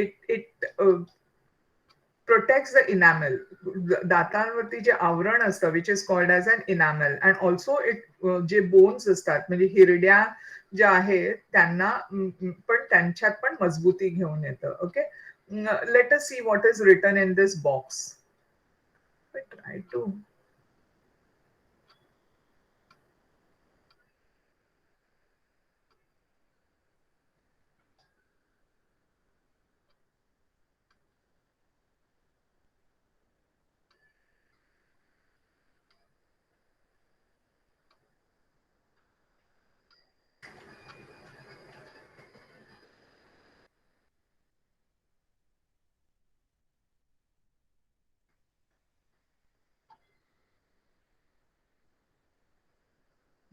it protects the enamel. दातांवरती जे आवरण असतं which is called as an enamel, and also it J bones असतात म्हणजे हिरड्या ज्या आहेत त्यांना पण त्यांच्यात पण मजबूती घेऊन येतं. Okay, let us see what is written in this box. I try to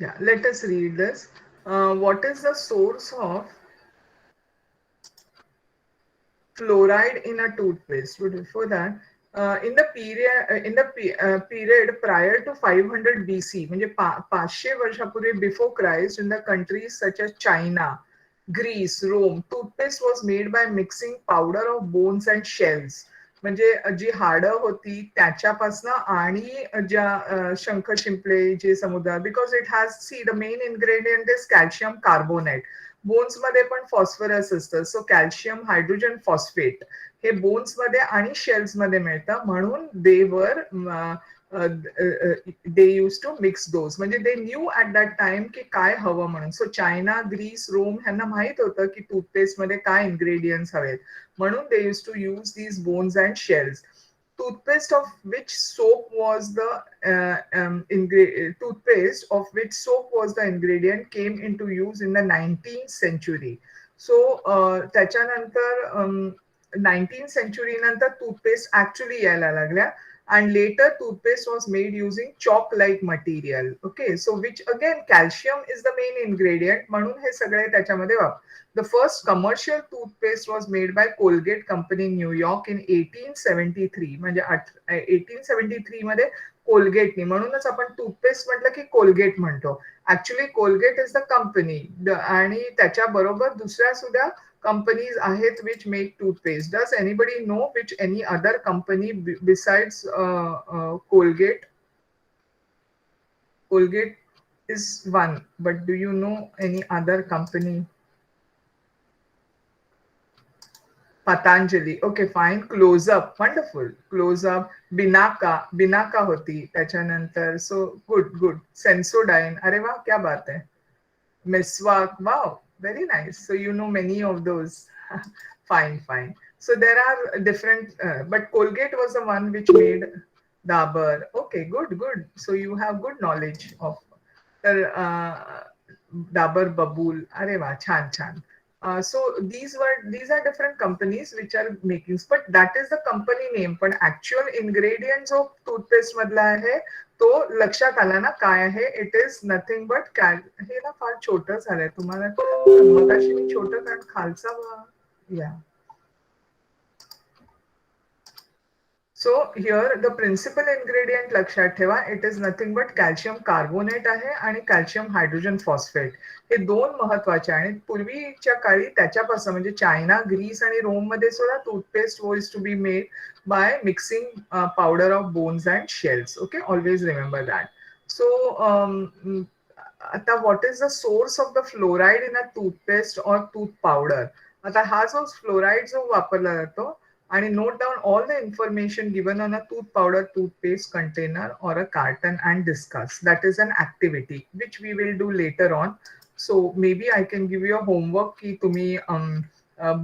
Yeah, let us read this. What is the source of fluoride in a toothpaste? But before that, in the period prior to 500 BC, म्हणजे 500 वर्षापूर्वी before Christ, in the countries such as China, Greece, Rome, toothpaste was made by mixing powder of bones and shells. म्हणजे जी हाडं होती त्याच्यापासनं आणि ज्या शंख शिंपले जे समुद्र, because it has see the main ingredient is calcium carbonate. Bones मध्ये पण फॉस्फरस असतं, सो कॅल्शियम हायड्रोजन फॉस्फेट हे बोन्स मध्ये आणि शेल्स मध्ये मिळतं, म्हणून देवर दे यूज टू मिक्स दोज. म्हणजे they knew at that time की काय हवं म्हणून. सो चायना, ग्रीस, रोम ह्यांना माहित होतं की टूथपेस्ट मध्ये काय इन्ग्रेडियंट्स हवेत, म्हणून they use to use these bones and shells. Toothpaste of which soap was the toothpaste of which soap was the ingredient came into use in the 19th century. So त्याच्यानंतर 19th century नंतर toothpaste actually यायला लागल्या, and later toothpaste was made using chalk like material. Okay, so which again calcium is the main ingredient, म्हणून हे सगळे त्याच्यामध्ये वापर. The first commercial toothpaste was made by Colgate Company in New York in 1873. म्हणजे 1873 मध्ये कोलगेटनी, म्हणूनच आपण toothpaste म्हटलं की कोलगेट म्हणतो. Actually Colgate is the company, आणि त्याच्याबरोबर दुसऱ्या सुद्धा companies आहेत which make toothpaste. Does anybody know which any other company besides Colgate? Colgate is one, but do you know any other company? Patanjali. Okay, fine. Close up. Wonderful. Close up. Binaka. Binaka होती त्याच्यानंतर. So good. Sensodyne. अरे वाह, क्या बात है. Meswak. Wow, very nice. So you know many of those. Fine. So there are different, but Colgate was the one which made Dabur. Okay, good. So you have good knowledge of Dabur Babool. Are वाह, छान. So these are different companies which are making, but that is the company name. पण actual ingredients of toothpaste मधला आहे तो लक्षात आला ना काय आहे. इट इज नथिंग बट हे ना फार छोटं झालंय तुम्हाला, मगाशी मी छोटं कारण खालचा या. So here the principal ingredient लक्षात ठेवा, it is nothing but calcium carbonate आहे आणि calcium hydrogen phosphate. हे दोन महत्वाचे. आणि पूर्वीच्या काळी त्याच्यापासून म्हणजे चायना, ग्रीस आणि रोम मध्ये सुद्धा toothpaste was to be made by mixing powder of bones and shells. Okay, always remember that. So आता what is the source of the fluoride in a toothpaste or tooth powder. आता हा जो fluoride जो वापरला जातो, and note down all the information given on a tooth powder, toothpaste container or a carton and discuss. That is an activity which we will do later on. So maybe I can give you a homework की तुम्ही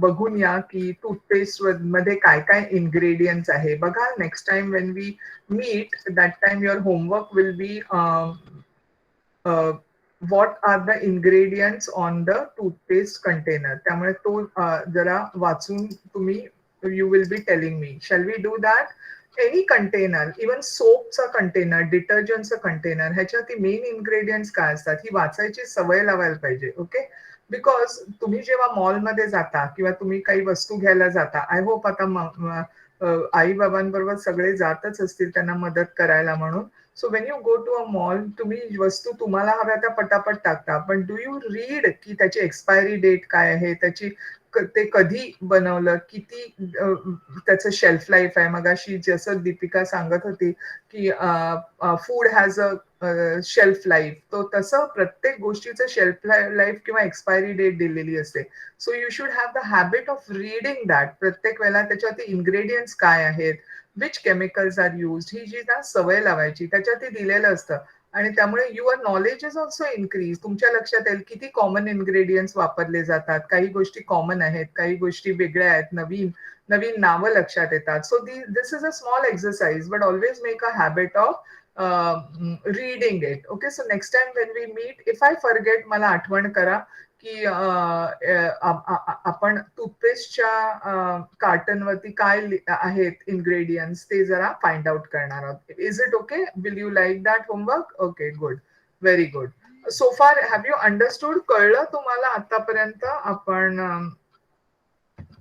बघून या की toothpaste मध्ये काय काय ingredients आहे बघा. Next time when we meet, that time your homework will be what are the ingredients on the toothpaste container. त्यामुळे तो जरा वाचून तुम्ही you will be telling me. Shall we do that? Any container, even soapचा container, detergentचा container, ह्याच्यात main ingredients काय असतात ही वाचायची सवय लावायला पाहिजे. ओके, बिकॉज तुम्ही जेव्हा मॉलमध्ये जाता किंवा तुम्ही काही वस्तू घ्यायला जाता, आय होप आता आई बाबांबरोबर सगळे जातच असतील त्यांना मदत करायला म्हणून. So when you go to a mall, तुम्ही वस्तू तुम्हाला हव्या त्या पटापट टाकता, पण डू यू रीड की त्याची एक्सपायरी डेट काय आहे, त्याची ते कधी बनवलं, किती त्याचं शेल्फ लाईफ आहे. मगाशी जसं दीपिका सांगत होती की food has a shelf life, तो तसं प्रत्येक गोष्टीचं शेल्फ लाईफ किंवा एक्सपायरी डेट दिलेली असते. So you should have the habit of reading that. प्रत्येक वेळेला त्याच्यावरती इन्ग्रेडियंट्स काय आहेत, विच केमिकल्स आर युज्ड, ही जी ना सवय लावायची. त्याच्यात दिलेलं असतं आणि त्यामुळे your knowledge is also increase. तुमच्या लक्षात येईल किती कॉमन इन्ग्रेडियंट्स वापरले जातात. काही गोष्टी कॉमन आहेत, काही गोष्टी वेगळ्या आहेत, नवीन नावं लक्षात येतात. So this is a small exercise, but always make a habit of reading it. Okay, so next time when we meet, if I forget, मला आठवण करा की आपण टूथपेस्टच्या कार्टनवरती काय आहेत इन्ग्रेडियंट्स ते जरा फाइंड आउट करणार आहोत. Is it okay? Will you like that homework? Okay, good, very good. So far have you understood? कळलं तुम्हाला आतापर्यंत आपण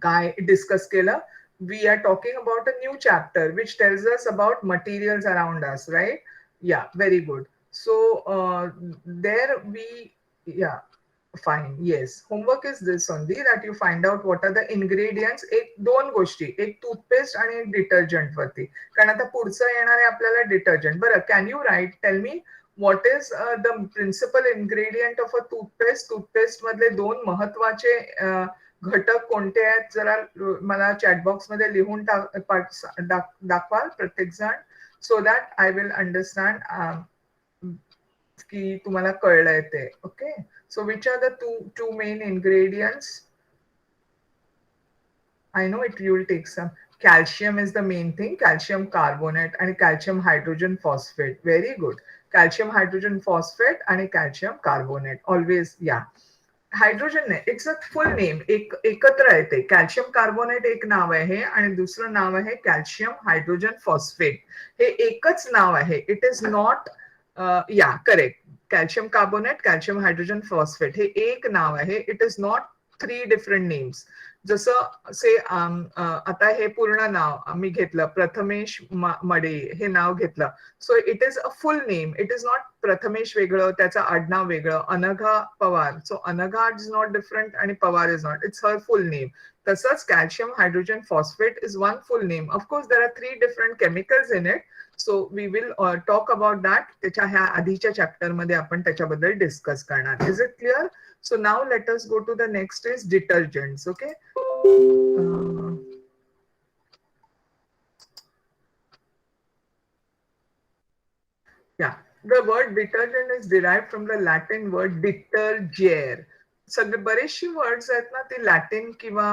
काय डिस्कस केलं? We are talking about a new chapter which tells us about materials around us, right? Yeah, very good. So there we, yeah, fine. Yes, homework is this only, that you find out what are the ingredients. एक दोन गोष्टी, एक toothpaste आणि एक detergent वरती, कारण आता पुढचं येणार आहे आपल्याला डिटर्जंट. बरं, can you write, tell me what is the principal ingredient of a toothpaste? Toothpaste मधले दोन महत्वाचे घटक कोणते आहेत, जरा मला चॅटबॉक्स मध्ये लिहून दाखवाल प्रत्येक जण, so that I will understand की तुम्हाला कळलंय ते. Okay, so which are the two main ingredients? I know it will take some. Calcium is the main thing, calcium carbonate and calcium hydrogen phosphate. Very good. Calcium hydrogen phosphate and calcium carbonate. Always, yeah. Hydrogen नाही, it's a full name, एकत्र आहे ते. Calcium carbonate एक नाव आहे आणि दुसरं नाव आहे कॅल्शियम हायड्रोजन फॉस्फेट. हे एकच नाव आहे. It is not, yeah correct, calcium carbonate, calcium hydrogen phosphate हे एक नाव आहे. It is not 3 different names. जसं से आता हे पूर्ण नाव मी घेतलं, प्रथमेश मडे हे नाव घेतलं, so it is a full name. It is not Prathamesh वेगळं, त्याचं आडनाव वेगळं, Anagha Pawar. So Anagha is not different आणि Pawar is not, it's her full name. तसंच calcium hydrogen phosphate is one full name. Of course there are 3 different chemicals in it, so we will talk about that. त्याच्या ह्या आधीच्या chapter मध्ये आपण त्याच्याबद्दल discuss करणार. Is it clear? So now let us go to the next is detergents. Okay. Yeah, the word detergent is derived from the Latin word detergere. सगळे बरेचशी words आहेत ना ते लॅटिन किंवा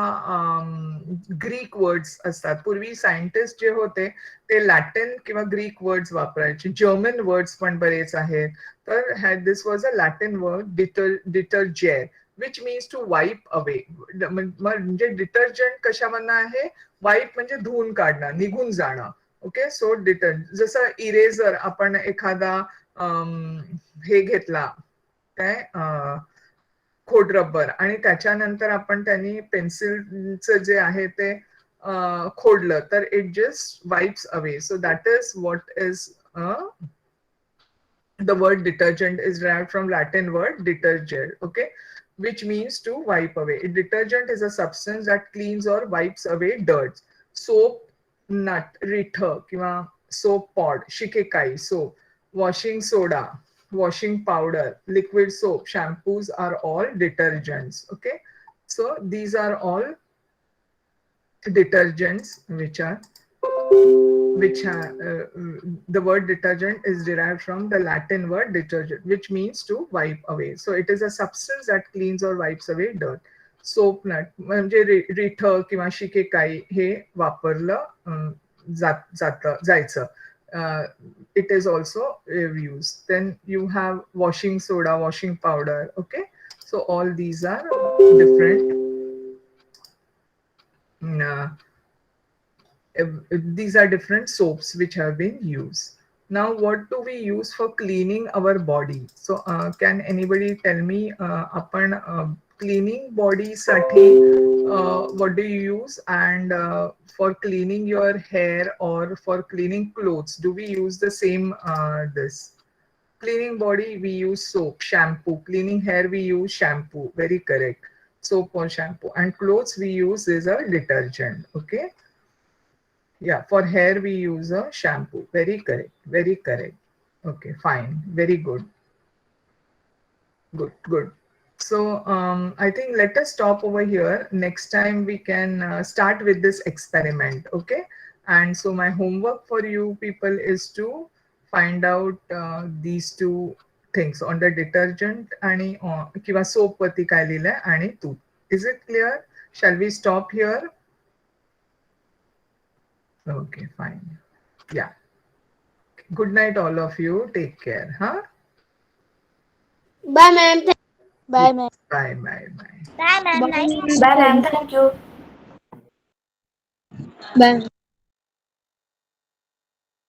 ग्रीक वर्ड्स असतात. पूर्वी सायंटिस्ट जे होते ते लॅटिन किंवा ग्रीक वर्ड्स वापरायचे. जर्मन वर्ड्स पण बरेच आहेत. तर this was a Latin word डिटर्जेर, which means to wipe away. म्हणजे डिटर्जंट कशामधनं आहे? वाईप म्हणजे धुवून काढणं, निघून जाणं. Okay, so detergent. जसं इरेजर, आपण एखादा हे घेतला काय खोडरबर आणि त्याच्यानंतर आपण त्यांनी पेन्सिलचं जे आहे ते खोडलं तर it just wipes away. So that is what is the word detergent is derived from Latin word detergere, okay, which means to wipe away. A detergent is a substance that cleans or wipes away dirt. Soap, nut, ritha किंवा soap pod, shikakai, soap, washing soda, washing powder, liquid soap, shampoos are all detergents. Okay, so these are all detergents which the word detergent is derived from the Latin word detergent, which means to wipe away. So it is a substance that cleans or wipes away dirt. Soap nut म्हणजे रिठ किंवा शिकेकाई हे वापरलं जायचं. It is also used. Then you have washing soda, washing powder. Okay, so all these are different. These are different soaps which have been used. Now, what do we use for cleaning our body? So, can anybody tell me, upon cleaning body sati, what do you use? And for cleaning your hair or for cleaning clothes, do we use the same this? Cleaning body, we use soap, shampoo. Cleaning hair, we use shampoo. Very correct. Soap or shampoo. And clothes, we use is a detergent. Okay. Yeah, for hair we use a shampoo. Very correct. Very correct. Okay, fine. Very good. Good. So I think let us stop over here. Next time we can start with this experiment. Okay. And so my homework for you people is to find out these two things on the detergent आणि किंवा soap वरती काय लिहिलंय आणि tooth. Is it clear? Shall we stop here? Okay, fine. Yeah. Good night, all of you. Take care. Huh? Bye, ma'am. Bye, ma'am. Bye. Bye, ma'am. Nice. Bye, ma'am. Thank you. Bye.